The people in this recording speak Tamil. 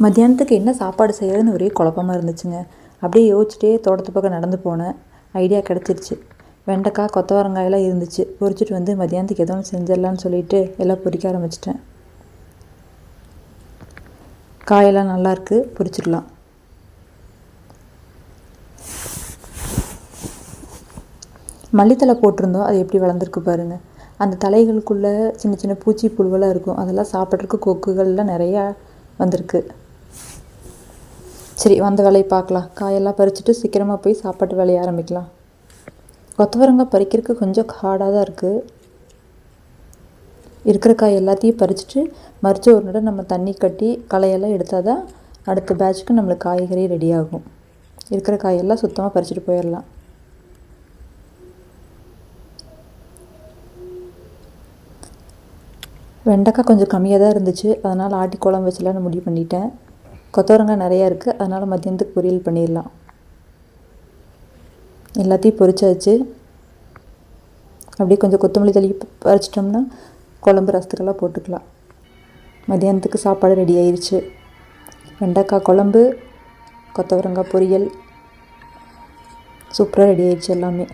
மத்தியானத்துக்கு என்ன சாப்பாடு செய்யறதுன்னு ஒரே குழப்பமாக இருந்துச்சுங்க. அப்படியே யோசிச்சுட்டே தோட்டத்து பக்கம் நடந்து போனேன். ஐடியா கிடச்சிருச்சு. வெண்டைக்காய், கொத்தவரங்காயெல்லாம் இருந்துச்சு. பொரிச்சிட்டு வந்து மத்தியானத்துக்கு எதோ ஒன்று செஞ்சிடலான்னு சொல்லிட்டு எல்லாம் பொரிக்க ஆரம்பிச்சிட்டேன். காயெல்லாம் நல்லாயிருக்கு, பொரிச்சிடலாம். மல்லித்தலை போட்டிருந்தோம், அது எப்படி வளர்ந்துருக்கு பாருங்கள். அந்த தலைகளுக்குள்ளே சின்ன சின்ன பூச்சி புழுவெல்லாம் இருக்கும். அதெல்லாம் சாப்பிட்றதுக்கு கொக்குகள்லாம் நிறையா வந்திருக்கு. சரி, வந்த வேலையை பார்க்கலாம். காயெல்லாம் பறிச்சுட்டு சீக்கிரமாக போய் சாப்பாட்டு வேலையை ஆரம்பிக்கலாம். கொத்தவரங்காய் பறிக்கிறதுக்கு கொஞ்சம் ஹார்டாக தான் இருக்குது. இருக்கிற காய் எல்லாத்தையும் பறிச்சுட்டு மறித்து ஒரு நட நம்ம தண்ணி கட்டி களையெல்லாம் எடுத்தால் தான் அடுத்த பேட்சுக்கு நம்மளுக்கு காய்கறி ரெடி ஆகும். இருக்கிற காயெல்லாம் சுத்தமாக பறிச்சுட்டு போயிடலாம். வெண்டைக்காய் கொஞ்சம் கம்மியாக தான் இருந்துச்சு, அதனால் ஆட்டி குழம்பு வச்சலான்னு முடிவு பண்ணிட்டேன். கொத்தவரங்காய் நிறையா இருக்குது, அதனால் மத்தியானத்துக்கு பொரியல் பண்ணிடலாம். எல்லாத்தையும் பொரிச்சாச்சு. அப்படியே கொஞ்சம் கொத்தமல்லி தள்ளி பறிச்சிட்டோம்னா குழம்பு ரசத்துக்கெல்லாம் போட்டுக்கலாம். மத்தியானத்துக்கு சாப்பாடு ரெடி ஆயிடுச்சு. வெண்டைக்காய் குழம்பு, கொத்தவரங்காய் பொரியல், சூப்பராக ரெடி ஆயிடுச்சு எல்லாமே.